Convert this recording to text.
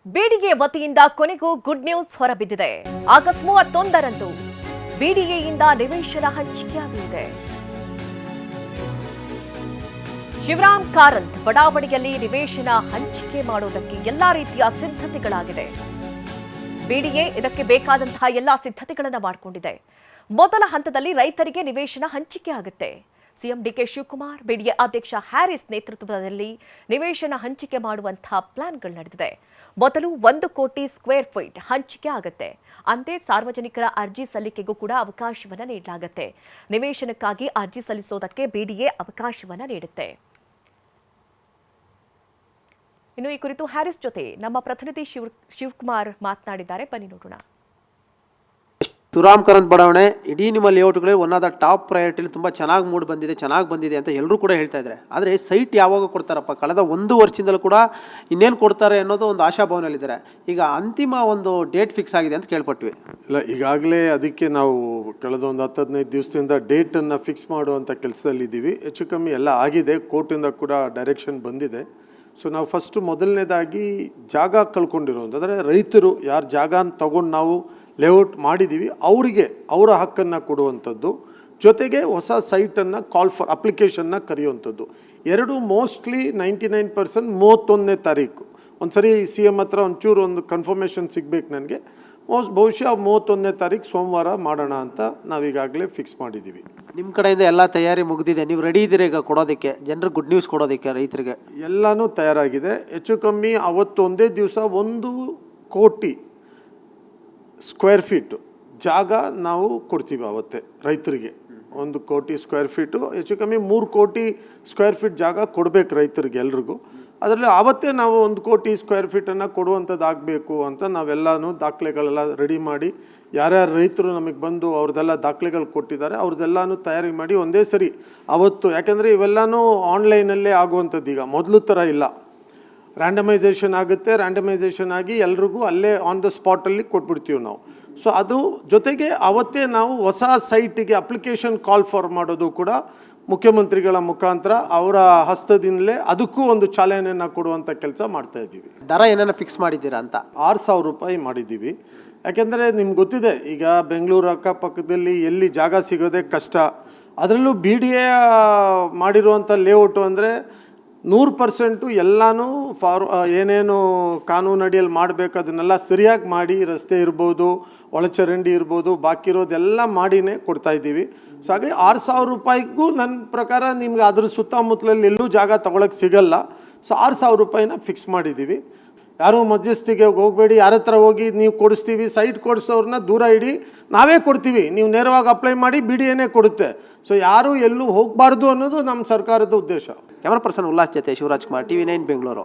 BDA ವತಿಯಿಂದ ಕೊನೆಗೂ good news ಹೊರಬಿದ್ದಿದೆ. ಆಗಸ್ಟ್ 31ರಂದು ಬಿಡಿಎಯಿಂದ ನಿವೇಶನ ಹಂಚಿಕೆಯಾಗಲಿದೆ. ಶಿವರಾಮ್ ಕಾರಂತ್ ಬಡಾವಣೆಯಲ್ಲಿ ನಿವೇಶನ ಹಂಚಿಕೆ ಮಾಡುವುದಕ್ಕೆ ಎಲ್ಲಾ ರೀತಿಯ ಸಿದ್ಧತೆಗಳಾಗಿದೆ. ಬಿಡಿಎ ಇದಕ್ಕೆ ಬೇಕಾದಂತಹ ಎಲ್ಲಾ ಸಿದ್ಧತೆಗಳನ್ನು ಮಾಡಿಕೊಂಡಿದೆ. ಮೊದಲ ಹಂತದಲ್ಲಿ ರೈತರಿಗೆ ನಿವೇಶನ ಹಂಚಿಕೆ ಆಗುತ್ತೆ. ಸಿಎಂ ಡಿಕೆ ಶಿವಕುಮಾರ್, ಬಿಡಿಎ ಅಧ್ಯಕ್ಷ ಹ್ಯಾರಿಸ್ ನೇತೃತ್ವದಲ್ಲಿ ನಿವೇಶನ ಹಂಚಿಕೆ ಮಾಡುವಂತಹ ಪ್ಲಾನ್ಗಳು ನಡೆದಿದೆ. ಮೊದಲು 1 ಕೋಟಿ ಸ್ಕ್ವೇರ್ ಫೀಟ್ ಹಂಚಿಕೆ ಆಗುತ್ತೆ. ಅಂತೆ ಸಾರ್ವಜನಿಕರ ಅರ್ಜಿ ಸಲ್ಲಿಕೆಗೂ ಕೂಡ ಅವಕಾಶವನ್ನು ನೀಡಲಾಗುತ್ತೆ. ನಿವೇಶನಕ್ಕಾಗಿ ಅರ್ಜಿ ಸಲ್ಲಿಸೋದಕ್ಕೆ ಬಿಡಿಎ ಅವಕಾಶವನ್ನು ನೀಡುತ್ತೆ. ಇನ್ನು ಈ ಕುರಿತು ಹ್ಯಾರಿಸ್ ಜೊತೆ ನಮ್ಮ ಪ್ರತಿನಿಧಿ ಶಿವಕುಮಾರ್ ಮಾತನಾಡಿದ್ದಾರೆ. ಬನ್ನಿ ನೋಡೋಣ. ಶಿವರಾಮ್ ಕಾರಂತ್ ಬಡಾವಣೆ ಇಡೀ ನಿಮ್ಮ ಲೇಔಟ್ಗಳಲ್ಲಿ ಒನ್ ಆಫ್ ದ ಟಾಪ್ ಪ್ರಯಾರಿಟಿಲಿ ತುಂಬ ಚೆನ್ನಾಗಿ ಮೂಡ್ ಬಂದಿದೆ ಅಂತ ಎಲ್ಲರೂ ಕೂಡ ಹೇಳ್ತಾ ಇದ್ದಾರೆ. ಆದರೆ ಸೈಟ್ ಯಾವಾಗ ಕೊಡ್ತಾರಪ್ಪ, ಕಳೆದ 1 ವರ್ಷದಿಂದಲೂ ಕೂಡ ಇನ್ನೇನು ಕೊಡ್ತಾರೆ ಅನ್ನೋದು ಒಂದು ಆಶಾಭಾವನೆಯಲ್ಲಿದ್ದಾರೆ. ಈಗ ಅಂತಿಮ ಒಂದು ಡೇಟ್ ಫಿಕ್ಸ್ ಆಗಿದೆ ಅಂತ ಕೇಳ್ಪಟ್ವಿ. ಇಲ್ಲ, ಈಗಾಗಲೇ ಅದಕ್ಕೆ ನಾವು ಕಳೆದ ಒಂದು 10-15 ದಿವಸದಿಂದ ಡೇಟನ್ನು ಫಿಕ್ಸ್ ಮಾಡುವಂಥ ಕೆಲಸದಲ್ಲಿದ್ದೀವಿ. ಹೆಚ್ಚು ಕಮ್ಮಿ ಎಲ್ಲ ಆಗಿದೆ, ಕೋರ್ಟಿಂದ ಕೂಡ ಡೈರೆಕ್ಷನ್ ಬಂದಿದೆ. ಸೊ ನಾವು ಫಸ್ಟು ಮೊದಲನೇದಾಗಿ ಜಾಗ ಕಳ್ಕೊಂಡಿರೋದು, ಅಂದರೆ ರೈತರು ಯಾರು ಜಾಗನ ತಗೊಂಡು ನಾವು ಲೇಔಟ್ ಮಾಡಿದ್ದೀವಿ ಅವರಿಗೆ ಅವರ ಹಕ್ಕನ್ನು ಕೊಡುವಂಥದ್ದು, ಜೊತೆಗೆ ಹೊಸ ಸೈಟನ್ನು ಕಾಲ್ ಫಾರ್ ಅಪ್ಲಿಕೇಶನ್ನ ಕರೆಯುವಂಥದ್ದು. ಎರಡು ಮೋಸ್ಟ್ಲಿ 99% 31ನೇ ತಾರೀಕು. ಒಂದು ಸರಿ CM ಹತ್ರ ಒಂಚೂರು ಒಂದು ಕನ್ಫರ್ಮೇಷನ್ ಸಿಗಬೇಕು ನನಗೆ. ಬಹುಶಃ 31ನೇ ತಾರೀಕು ಸೋಮವಾರ ಮಾಡೋಣ ಅಂತ ನಾವೀಗಾಗಲೇ ಫಿಕ್ಸ್ ಮಾಡಿದ್ದೀವಿ. ನಿಮ್ಮ ಕಡೆಯಿಂದ ಎಲ್ಲ ತಯಾರಿ ಮುಗಿದಿದೆ, ನೀವು ರೆಡಿ ಇದ್ದೀರಿ ಈಗ ಕೊಡೋದಕ್ಕೆ, ಜನರಿಗೆ ಗುಡ್ ನ್ಯೂಸ್ ಕೊಡೋದಕ್ಕೆ ರೈತರಿಗೆ? ಎಲ್ಲನೂ ತಯಾರಾಗಿದೆ. ಹೆಚ್ಚು ಕಮ್ಮಿ ಅವತ್ತು ಒಂದೇ ದಿವಸ 1 ಕೋಟಿ ಸ್ಕ್ವೇರ್ ಫೀಟು ಜಾಗ ನಾವು ಕೊಡ್ತೀವಿ ಅವತ್ತೇ ರೈತರಿಗೆ. 1 ಕೋಟಿ ಸ್ಕ್ವೇರ್ ಫೀಟು, ಹೆಚ್ಚು ಕಮ್ಮಿ 3 ಕೋಟಿ ಸ್ಕ್ವೇರ್ ಫೀಟ್ ಜಾಗ ಕೊಡಬೇಕು ರೈತರಿಗೆ ಎಲ್ರಿಗೂ. ಅದರಲ್ಲಿ ಆವತ್ತೇ ನಾವು 1 ಕೋಟಿ ಸ್ಕ್ವೇರ್ ಫೀಟನ್ನು ಕೊಡುವಂಥದ್ದು ಆಗಬೇಕು ಅಂತ ನಾವೆಲ್ಲನೂ ದಾಖಲೆಗಳೆಲ್ಲ ರೆಡಿ ಮಾಡಿ, ಯಾರ್ಯಾರು ರೈತರು ನಮಗೆ ಬಂದು ಅವ್ರದ್ದೆಲ್ಲ ದಾಖಲೆಗಳು ಕೊಟ್ಟಿದ್ದಾರೆ ಅವ್ರದ್ದೆಲ್ಲನೂ ತಯಾರಿ ಮಾಡಿ ಒಂದೇ ಸರಿ ಅವತ್ತು, ಯಾಕೆಂದರೆ ಇವೆಲ್ಲನೂ ಆನ್ಲೈನಲ್ಲೇ ಆಗುವಂಥದ್ದು. ಈಗ ಮೊದಲು ಥರ ಇಲ್ಲ, ರ್ಯಾಂಡಮೈಸೇಷನ್ ಆಗುತ್ತೆ. ರ್ಯಾಂಡಮೈಸೇಷನ್ ಆಗಿ ಎಲ್ರಿಗೂ ಅಲ್ಲೇ ಆನ್ ದ ಸ್ಪಾಟಲ್ಲಿ ಕೊಟ್ಬಿಡ್ತೀವಿ ನಾವು. ಸೊ ಅದು ಜೊತೆಗೆ ಅವತ್ತೇ ನಾವು ಹೊಸ ಸೈಟಿಗೆ ಅಪ್ಲಿಕೇಶನ್ ಕಾಲ್ ಫಾರ್ ಮಾಡೋದು ಕೂಡ ಮುಖ್ಯಮಂತ್ರಿಗಳ ಮುಖಾಂತರ ಅವರ ಹಸ್ತದಿಂದಲೇ ಅದಕ್ಕೂ ಒಂದು ಚಾಲನೆಯನ್ನು ಕೊಡುವಂಥ ಕೆಲಸ ಮಾಡ್ತಾಯಿದ್ದೀವಿ. ದರ ಏನೇನು ಫಿಕ್ಸ್ ಮಾಡಿದ್ದೀರಾ ಅಂತ? 6,000 ರೂಪಾಯಿ ಮಾಡಿದ್ದೀವಿ. ಯಾಕೆಂದರೆ ನಿಮ್ಗೆ ಗೊತ್ತಿದೆ, ಈಗ ಬೆಂಗಳೂರು ಅಕ್ಕಪಕ್ಕದಲ್ಲಿ ಎಲ್ಲಿ ಜಾಗ ಸಿಗೋದೇ ಕಷ್ಟ. ಅದರಲ್ಲೂ BDA ಮಾಡಿರುವಂಥ ಲೇಔಟು ಅಂದರೆ 100% ಎಲ್ಲನೂ ಏನೇನು ಕಾನೂನು ಅಡಿಯಲ್ಲಿ ಮಾಡಬೇಕು ಅದನ್ನೆಲ್ಲ ಸರಿಯಾಗಿ ಮಾಡಿ, ರಸ್ತೆ ಇರ್ಬೋದು, ಒಳಚರಂಡಿ ಇರ್ಬೋದು, ಬಾಕಿ ಇರೋದೆಲ್ಲ ಮಾಡಿನೇ ಕೊಡ್ತಾಯಿದ್ದೀವಿ. ಸೊ ಹಾಗೆ 6,000 ರೂಪಾಯಿಗೂ ನನ್ನ ಪ್ರಕಾರ ನಿಮ್ಗೆ ಅದ್ರ ಸುತ್ತಮುತ್ತಲಲ್ಲಿ ಎಲ್ಲೂ ಜಾಗ ತೊಗೊಳಕ್ಕೆ ಸಿಗಲ್ಲ. ಸೊ 6,000 ರೂಪಾಯಿನ ಫಿಕ್ಸ್ ಮಾಡಿದ್ದೀವಿ. ಯಾರೂ ಮಧ್ಯಸ್ಥಿಗೆ ಹೋಗಬೇಡಿ, ಯಾರ ಹತ್ರ ಹೋಗಿ ನೀವು ಕೊಡಿಸ್ತೀವಿ, ಸೈಟ್ ಕೊಡಿಸೋರನ್ನ ದೂರ ಇಡಿ, ನಾವೇ ಕೊಡ್ತೀವಿ, ನೀವು ನೇರವಾಗಿ ಅಪ್ಲೈ ಮಾಡಿ, BDAನೇ ಕೊಡುತ್ತೆ. ಸೊ ಯಾರೂ ಎಲ್ಲೂ ಹೋಗಬಾರ್ದು ಅನ್ನೋದು ನಮ್ಮ ಸರ್ಕಾರದ ಉದ್ದೇಶ. ಕ್ಯಾಮರಾ ಪರ್ಸನ್ ಉಲ್ಲಾಸ್ ಜೊತೆ ಶಿವರಾಜ್ ಕುಮಾರ್, TV9 ಬೆಂಗಳೂರು.